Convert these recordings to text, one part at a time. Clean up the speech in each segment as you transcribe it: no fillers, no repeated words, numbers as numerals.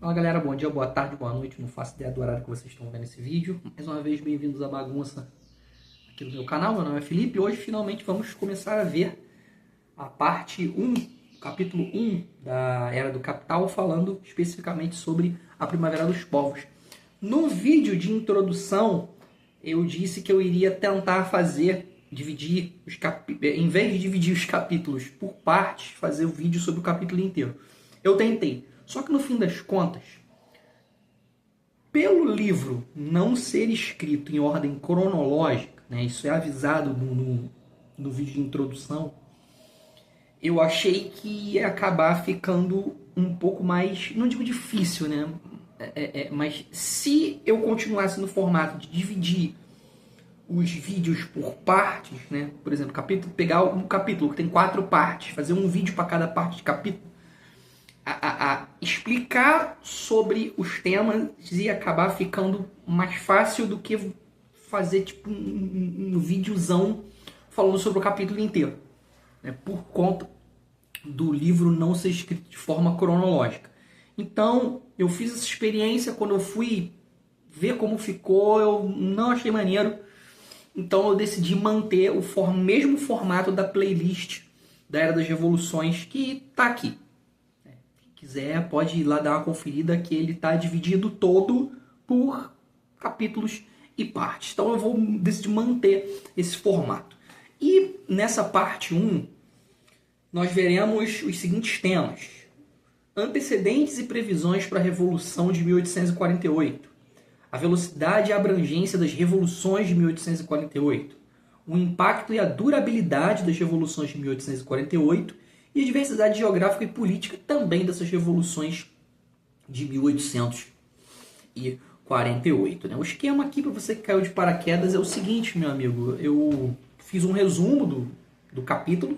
Fala galera, bom dia, boa tarde, boa noite, não faço ideia do horário que vocês estão vendo esse vídeo. Mais uma vez, bem-vindos à bagunça aqui do meu canal, meu nome é Felipe e hoje finalmente vamos começar a ver a parte 1, capítulo 1 da Era do Capital, falando especificamente sobre a Primavera dos Povos. No vídeo de introdução, eu disse que eu iria tentar dividir em vez de dividir os capítulos por partes, fazer o vídeo sobre o capítulo inteiro. Eu tentei. Só que no fim das contas, pelo livro não ser escrito em ordem cronológica, né, isso é avisado no vídeo de introdução, eu achei que ia acabar ficando um pouco mais, não digo difícil, né? Mas se eu continuasse no formato de dividir os vídeos por partes, né? Por exemplo, pegar um capítulo que tem 4 partes, fazer um vídeo para cada parte de capítulo, explicar sobre os temas ia acabar ficando mais fácil do que fazer tipo um videozão falando sobre o capítulo inteiro, né? Por conta do livro não ser escrito de forma cronológica. Então, eu fiz essa experiência, quando eu fui ver como ficou, eu não achei maneiro. Então, eu decidi manter o mesmo formato da playlist da Era das Revoluções, que tá aqui. Quem quiser pode ir lá dar uma conferida, que ele tá dividido todo por capítulos e partes. Então, eu vou decidir manter esse formato. E nessa parte 1, nós veremos os seguintes temas: antecedentes e previsões para a Revolução de 1848, a velocidade e a abrangência das revoluções de 1848, o impacto e a durabilidade das revoluções de 1848 e a diversidade geográfica e política também dessas revoluções de 1848. Né? O esquema aqui, para você que caiu de paraquedas, é o seguinte, meu amigo. Eu fiz um resumo do capítulo.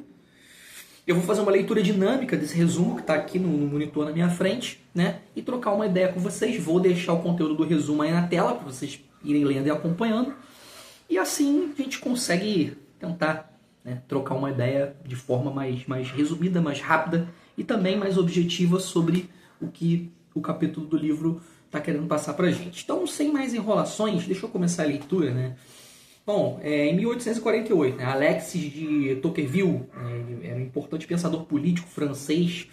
Eu vou fazer uma leitura dinâmica desse resumo que está aqui no monitor na minha frente, né? E trocar uma ideia com vocês. Vou deixar o conteúdo do resumo aí na tela para vocês irem lendo e acompanhando. E assim a gente consegue tentar, né, trocar uma ideia de forma mais resumida, mais rápida e também mais objetiva sobre o que o capítulo do livro está querendo passar para a gente. Então, sem mais enrolações, deixa eu começar a leitura, né? Bom, em 1848, né, Alexis de Tocqueville, era um importante pensador político francês,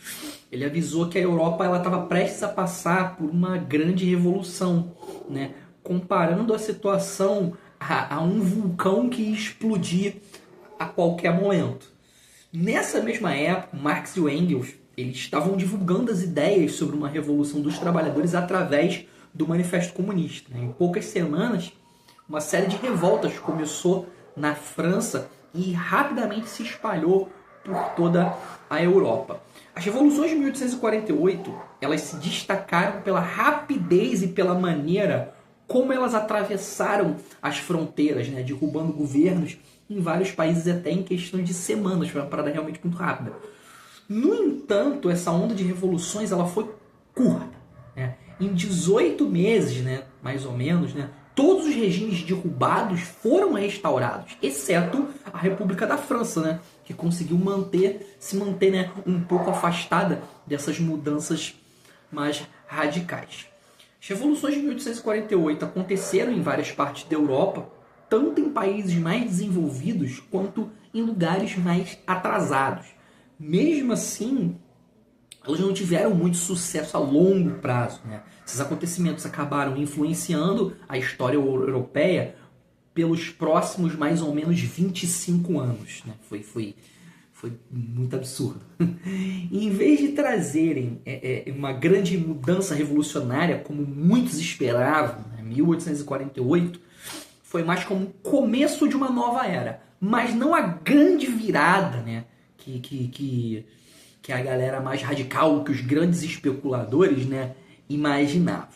ele avisou que a Europa estava prestes a passar por uma grande revolução, né, comparando a situação a um vulcão que ia explodir a qualquer momento. Nessa mesma época, Marx e Engels eles estavam divulgando as ideias sobre uma revolução dos trabalhadores através do Manifesto Comunista. Né. Em poucas semanas, uma série de revoltas começou na França e rapidamente se espalhou por toda a Europa. As revoluções de 1848, elas se destacaram pela rapidez e pela maneira como elas atravessaram as fronteiras, né, derrubando governos em vários países até em questão de semanas. Foi uma parada realmente muito rápida. No entanto, essa onda de revoluções ela foi curta. Né? Em 18 meses, né, mais ou menos, né, todos os regimes derrubados foram restaurados, exceto a República da França, né, que conseguiu se manter, né, um pouco afastada dessas mudanças mais radicais. As revoluções de 1848 aconteceram em várias partes da Europa, tanto em países mais desenvolvidos quanto em lugares mais atrasados. Mesmo assim, elas não tiveram muito sucesso a longo prazo. Né? Esses acontecimentos acabaram influenciando a história europeia pelos próximos mais ou menos 25 anos. Né? Foi muito absurdo. E em vez de trazerem uma grande mudança revolucionária, como muitos esperavam, né? 1848 foi mais como o começo de uma nova era, mas não a grande virada, né? que a galera mais radical, que os grandes especuladores, né, imaginavam.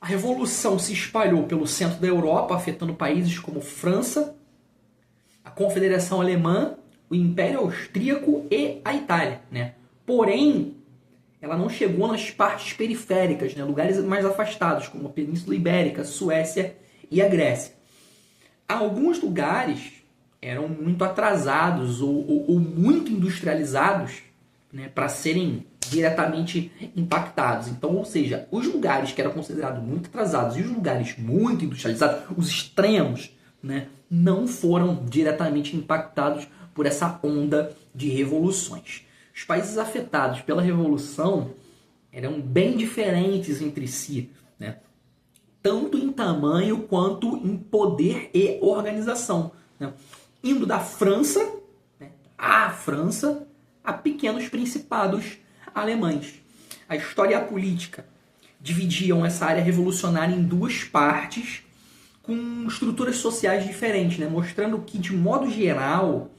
A revolução se espalhou pelo centro da Europa, afetando países como França, a Confederação Alemã, o Império Austríaco e a Itália. Né? Porém, ela não chegou nas partes periféricas, né, lugares mais afastados, como a Península Ibérica, Suécia e a Grécia. Alguns lugares eram muito atrasados ou muito industrializados, né, para serem diretamente impactados. Então, ou seja, os lugares que eram considerados muito atrasados e os lugares muito industrializados, os extremos, né, não foram diretamente impactados por essa onda de revoluções. Os países afetados pela revolução eram bem diferentes entre si, né, tanto em tamanho quanto em poder e organização, né, indo da França, né, a pequenos principados alemães. A história e a política dividiam essa área revolucionária em duas partes, com estruturas sociais diferentes, né? Mostrando que, de modo geral,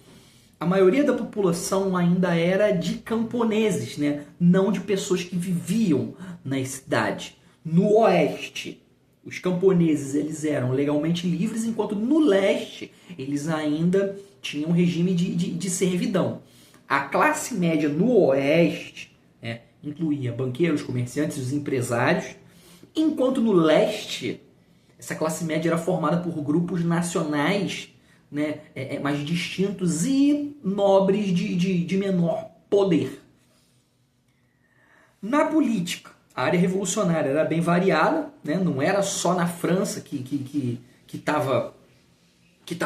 a maioria da população ainda era de camponeses, né? Não de pessoas que viviam nas cidades. No oeste, os camponeses eles eram legalmente livres, enquanto no leste eles ainda tinham um regime de servidão. A classe média no oeste, né, incluía banqueiros, comerciantes e os empresários, enquanto no leste essa classe média era formada por grupos nacionais, né, mais distintos e nobres de menor poder. Na política, a área revolucionária era bem variada, né, não era só na França que estava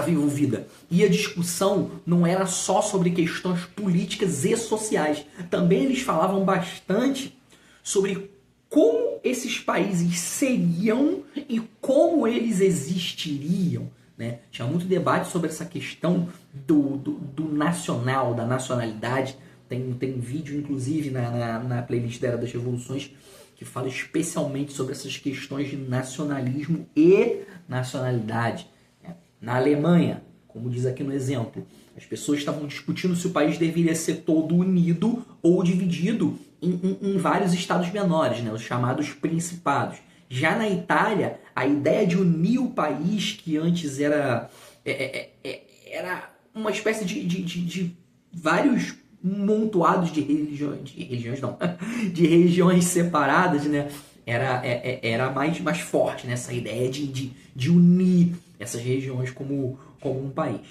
envolvida. E a discussão não era só sobre questões políticas e sociais. Também eles falavam bastante sobre como esses países seriam e como eles existiriam, né? Tinha muito debate sobre essa questão do nacional, da nacionalidade. Tem vídeo, inclusive, na playlist da Era das Revoluções, que fala especialmente sobre essas questões de nacionalismo e nacionalidade. Na Alemanha, como diz aqui no exemplo, as pessoas estavam discutindo se o país deveria ser todo unido ou dividido em vários estados menores, né, os chamados principados. Já na Itália, a ideia de unir o país, que antes era uma espécie de vários montoados de regiões separadas, né, era mais forte, né, essa ideia de unir essas regiões como um país.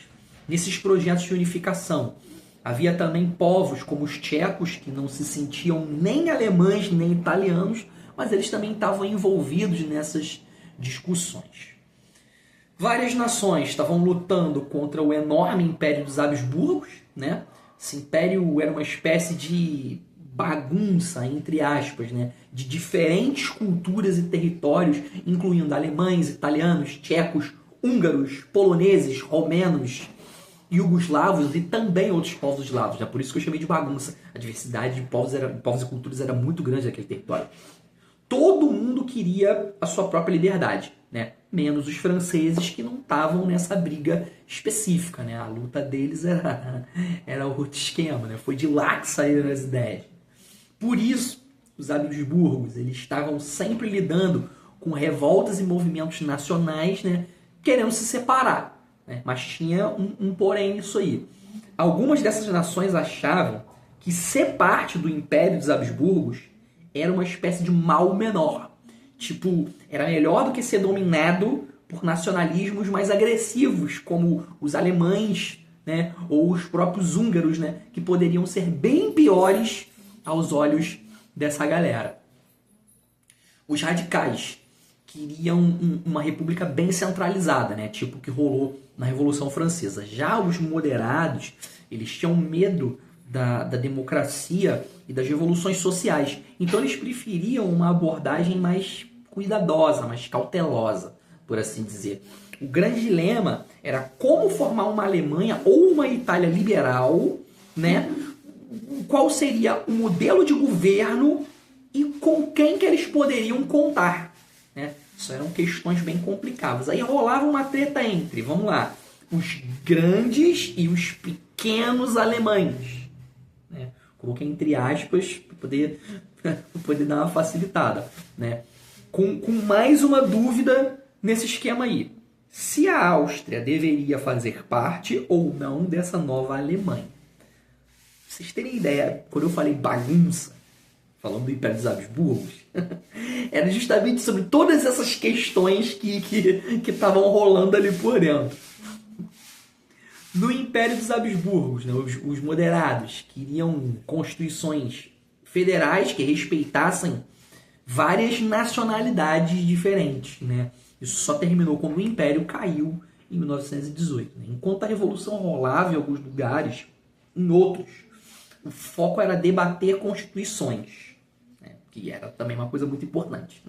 Nesses projetos de unificação, havia também povos como os tchecos, que não se sentiam nem alemães nem italianos, mas eles também estavam envolvidos nessas discussões. Várias nações estavam lutando contra o enorme Império dos Habsburgos, né? Esse império era uma espécie de bagunça, entre aspas, né, de diferentes culturas e territórios, incluindo alemães, italianos, tchecos, húngaros, poloneses, romenos, iugoslavos e também outros povos eslavos. É por isso que eu chamei de bagunça. A diversidade de povos e culturas era muito grande naquele território. Todo mundo queria a sua própria liberdade, né? Menos os franceses, que não estavam nessa briga específica, né? A luta deles era outro esquema, né? Foi de lá que saíram as ideias. Por isso, os Habsburgos eles estavam sempre lidando com revoltas e movimentos nacionais, né, querendo se separar, né? Mas tinha um porém nisso aí. Algumas dessas nações achavam que ser parte do Império dos Habsburgos era uma espécie de mal menor. Tipo, era melhor do que ser dominado por nacionalismos mais agressivos, como os alemães, né, ou os próprios húngaros, né, que poderiam ser bem piores aos olhos dessa galera. Os radicais queriam uma república bem centralizada, né, tipo o que rolou na Revolução Francesa. Já os moderados, eles tinham medo da democracia e das revoluções sociais. Então eles preferiam uma abordagem mais cuidadosa, mais cautelosa, por assim dizer. O grande dilema era como formar uma Alemanha ou uma Itália liberal, né? Qual seria o modelo de governo e com quem que eles poderiam contar, né? Isso eram questões bem complicadas. Aí rolava uma treta entre, vamos lá, os grandes e os pequenos alemães, né? Coloquei entre aspas para poder dar uma facilitada, né? Com mais uma dúvida nesse esquema aí. Se a Áustria deveria fazer parte ou não dessa nova Alemanha. Pra vocês terem ideia, quando eu falei bagunça, falando do Império dos Habsburgos, era justamente sobre todas essas questões que estavam rolando ali por dentro. No Império dos Habsburgos, né, os moderados queriam constituições federais que respeitassem várias nacionalidades diferentes, né? Isso só terminou quando o Império caiu em 1918. Né? Enquanto a Revolução rolava em alguns lugares, em outros, o foco era debater constituições, né? Que era também uma coisa muito importante.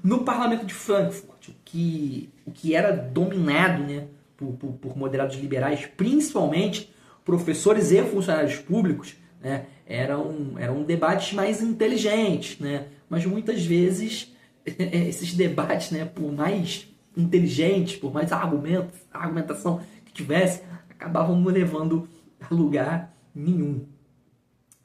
No Parlamento de Frankfurt, o que era dominado, né, por moderados liberais, principalmente professores e funcionários públicos, né, eram debates mais inteligentes, né? Mas muitas vezes esses debates, né, por mais inteligentes, por mais argumentação que tivesse, acabavam não levando a lugar nenhum.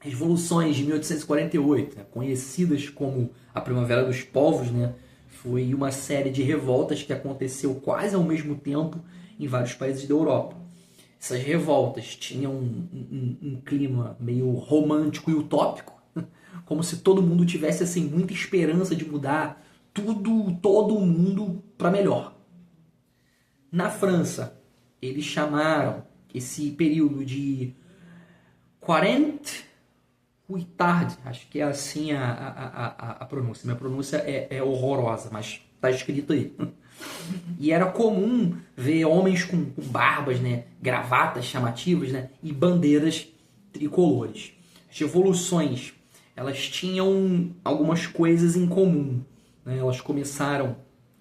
As revoluções de 1848, né, conhecidas como a Primavera dos Povos, né, foi uma série de revoltas que aconteceu quase ao mesmo tempo em vários países da Europa. Essas revoltas tinham um clima meio romântico e utópico, como se todo mundo tivesse assim, muita esperança de mudar todo mundo para melhor. Na França, eles chamaram esse período de 40 Huitard, acho que é assim a pronúncia. Minha pronúncia é horrorosa, mas está escrito aí. E era comum ver homens com barbas, né, gravatas chamativas, né, e bandeiras tricolores. As revoluções, elas tinham algumas coisas em comum. Né? Elas começaram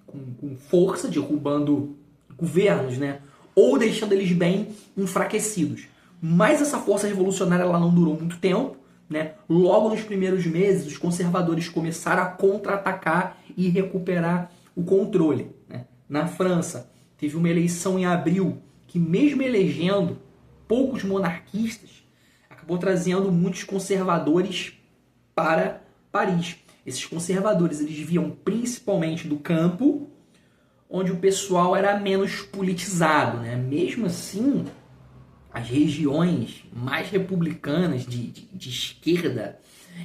com força, derrubando governos, né, ou deixando eles bem enfraquecidos. Mas essa força revolucionária ela não durou muito tempo. Né? Logo nos primeiros meses, os conservadores começaram a contra-atacar e recuperar o controle. Né? Na França, teve uma eleição em abril que, mesmo elegendo poucos monarquistas, acabou trazendo muitos conservadores para Paris. Esses conservadores eles viam principalmente do campo, onde o pessoal era menos politizado. Né? Mesmo assim, as regiões mais republicanas de esquerda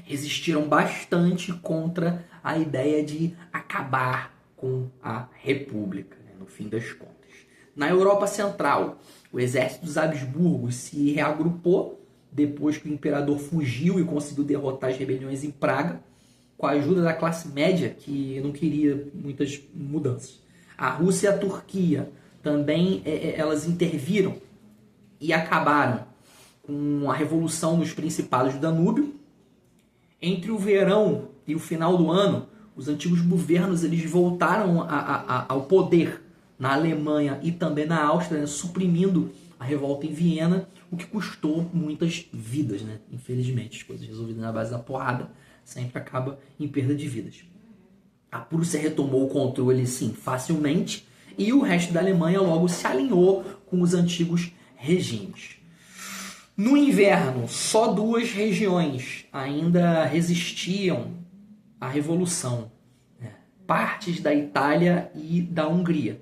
resistiram bastante contra a ideia de acabar com a república, né, no fim das contas. Na Europa Central, o exército dos Habsburgos se reagrupou depois que o imperador fugiu e conseguiu derrotar as rebeliões em Praga, com a ajuda da classe média, que não queria muitas mudanças. A Rússia e a Turquia também elas interviram e acabaram com a revolução nos Principados do Danúbio. Entre o verão e o final do ano, os antigos governos eles voltaram ao poder na Alemanha e também na Áustria, né, suprimindo a revolta em Viena, o que custou muitas vidas. Né? Infelizmente, as coisas resolvidas na base da porrada sempre acaba em perda de vidas. A Prússia retomou o controle, sim, facilmente, e o resto da Alemanha logo se alinhou com os antigos regimes. No inverno, só 2 regiões ainda resistiam à Revolução, né? Partes da Itália e da Hungria.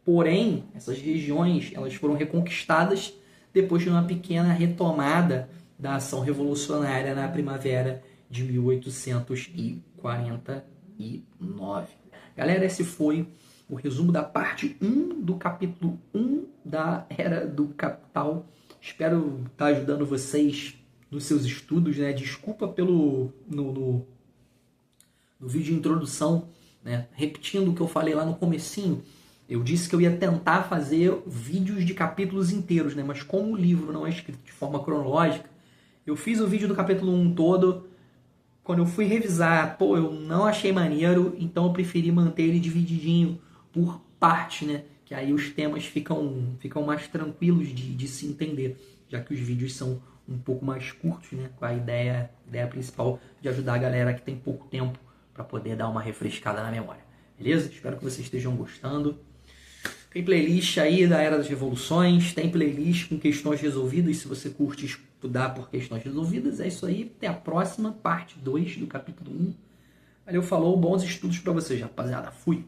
Porém, essas regiões elas foram reconquistadas depois de uma pequena retomada da ação revolucionária na primavera de 1849. Galera, esse foi o resumo da parte 1 do capítulo 1 da Era do Capital. Espero estar ajudando vocês nos seus estudos, né? Desculpa pelo no vídeo de introdução, né? Repetindo o que eu falei lá no comecinho, eu disse que eu ia tentar fazer vídeos de capítulos inteiros, né? Mas como o livro não é escrito de forma cronológica, eu fiz o vídeo do capítulo 1 todo. Quando eu fui revisar, eu não achei maneiro, então eu preferi manter ele divididinho por parte, né? Que aí os temas ficam mais tranquilos de se entender, já que os vídeos são um pouco mais curtos, né? Com a ideia principal de ajudar a galera que tem pouco tempo para poder dar uma refrescada na memória. Beleza? Espero que vocês estejam gostando. Tem playlist aí da Era das Revoluções, tem playlist com questões resolvidas, se você curte estudar por questões resolvidas. É isso aí, até a próxima, parte 2 do capítulo 1. Valeu, falou, bons estudos para vocês, rapaziada. Fui!